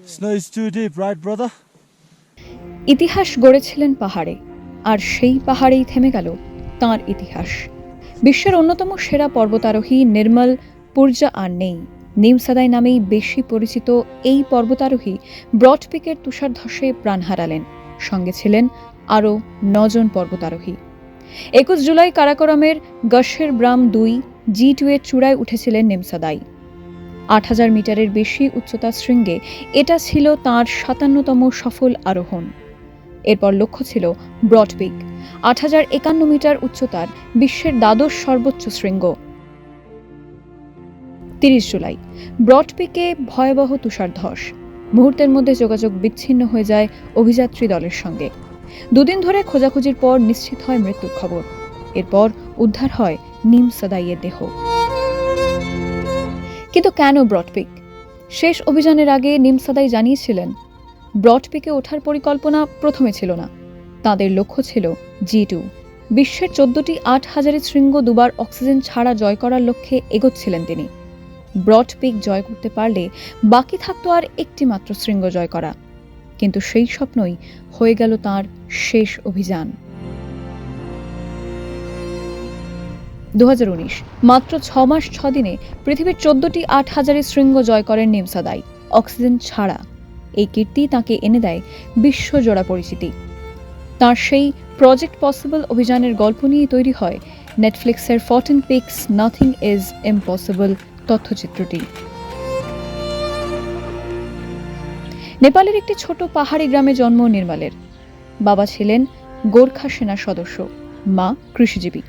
Snow is too deep, right, brother? ইতিহাস গড়েছিলেন পাহাড়ে, আর সেই পাহাড়েই থেমে গেল তাঁর ইতিহাস। বিশ্বের অন্যতম সেরা পর্বতারোহী নির্মল পূর্জা আর নেই। নিমসাদাই নামেই বেশি পরিচিত এই পর্বতারোহী ব্রড পিকের তুষারধসে প্রাণ হারালেন। সঙ্গে ছিলেন আরও 9 জন পর্বতারোহী। 21 জুলাই কারাকোরামের গশের ব্রাম 2 G2 এর চূড়ায় উঠেছিলেন নিমসাদাই। 8000 মিটারের বেশি উচ্চতা শৃঙ্গে এটা ছিল তাঁর 57তম সফল আরোহণ। এরপর লক্ষ্য ছিল ব্রড পিক, 8051 মিটার উচ্চতার বিশ্বের দ্বাদশ সর্বোচ্চ শৃঙ্গ। 30 জুলাই ব্রড পিকে ভয়াবহ তুষারধস। মুহূর্তের মধ্যে যোগাযোগ বিচ্ছিন্ন হয়ে যায় অভিযাত্রী দলের সঙ্গে। 2 দিন ধরে খোঁজাখুঁজির পর নিশ্চিত হয় মৃত্যুর খবর। এরপর উদ্ধার হয় নিমসাদাইয়ের দেহ। কিন্তু কেন ব্রড পিক? শেষ অভিযানের আগে নিমসাদাই জানিয়েছিলেন, ব্রড পিকে ওঠার পরিকল্পনা প্রথমে ছিল না। তাদের লক্ষ্য ছিল G2। বিশ্বের 14টি 8000 শৃঙ্গ দুবার অক্সিজেন ছাড়া জয় করার লক্ষ্যে এগোচ্ছিলেন তিনি। ব্রড পিক জয় করতে পারলে বাকি থাকতো আর একটি মাত্র শৃঙ্গ জয় করা। কিন্তু সেই স্বপ্নই হয়ে গেল তাঁর শেষ অভিযান। 2019 মাত্র 6 মাস 6 দিনে পৃথিবীর 14টি 8000 শৃঙ্গ জয় করেন নিমসাদাই, অক্সিজেন ছাড়া। এই কীর্তি তাঁকে এনে দেয় বিশ্বজোড়া পরিচিতি। তাঁর সেই প্রজেক্ট পসিবল অভিযানের গল্প নিয়ে তৈরি হয় নেটফ্লিক্সের 14 পিকস নাথিং ইজ ইম্পসিবল তথ্যচিত্রটি। নেপালের একটি ছোট পাহাড়ি গ্রামে জন্ম নির্মলের। বাবা ছিলেন গোর্খা সেনার সদস্য, মা কৃষিজীবী।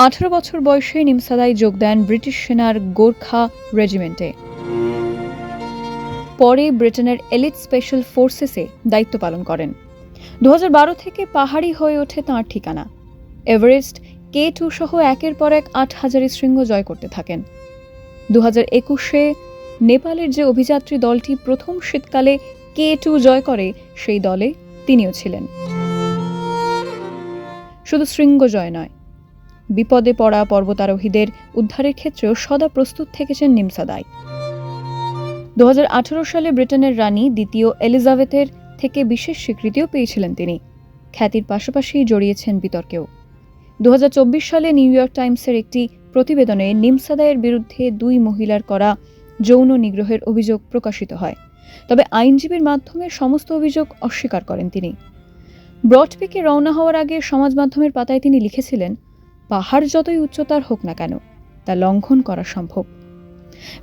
18 বছর বয়সে নিমসাদাই যোগ দেন ব্রিটিশ সেনার গোর্খা রেজিমেন্টে। পরে ব্রিটেনের এলিট স্পেশাল ফোর্সেসে দায়িত্ব পালন করেন। 2012 থেকে পাহাড়ি হয়ে ওঠে তাঁর ঠিকানা। এভারেস্ট, K2 সহ একের পর এক 8000 শৃঙ্গ জয় করতে থাকেন। 2021-এ নেপালের যে অভিযাত্রী দলটি প্রথম শীতকালে K2 জয় করে, সেই দলে তিনিও ছিলেন। শুধু শৃঙ্গ জয় নয়, বিপদে পড়া পর্বতারোহীদের উদ্ধারের ক্ষেত্রেও সদা প্রস্তুত থেকেছেন নিমসাদাই। 2018 সালে ব্রিটেনের রানী দ্বিতীয় এলিজাবেথের থেকে বিশেষ স্বীকৃতিও পেয়েছিলেন তিনি। খ্যাতির পাশাপাশি জড়িয়েছেন বিতর্কেও। 2024 সালে নিউ ইয়র্ক টাইমসের একটি প্রতিবেদনে নিমসাদাইয়ের বিরুদ্ধে 2 মহিলার করা যৌন নিগ্রহের অভিযোগ প্রকাশিত হয়। তবে আইনজীবীর মাধ্যমে সমস্ত অভিযোগ অস্বীকার করেন তিনি। ব্রড পিকে রওনা হওয়ার আগে সমাজ মাধ্যমের পাতায় তিনি লিখেছিলেন, পাহাড় যতই উচ্চতার হোক না কেন, তা লঙ্ঘন করা সম্ভব।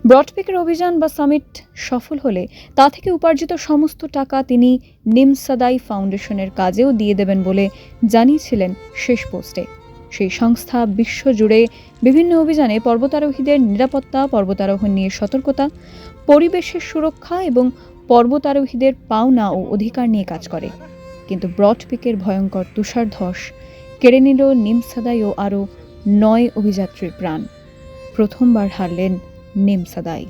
ব্রড পিকের অভিযান বা সামিট সফল হলে তা থেকে উপার্জিত সমস্ত টাকা তিনি নিমসাদাই ফাউন্ডেশনের কাজেও দিয়ে দেবেন বলে জানিয়েছিলেন শেষ পোস্টে। সেই সংস্থা বিশ্বজুড়ে বিভিন্ন অভিযানে পর্বতারোহীদের নিরাপত্তা, পর্বতারোহণ নিয়ে সতর্কতা, পরিবেশের সুরক্ষা এবং পর্বতারোহীদের পাওনা ও অধিকার নিয়ে কাজ করে। কিন্তু ব্রড পিকের ভয়ঙ্কর তুষারধস কেড়ে নিল নিমসাদাই ও আরও 9 অভিযাত্রীর প্রাণ। প্রথমবার হারলেন নিমসাদাই।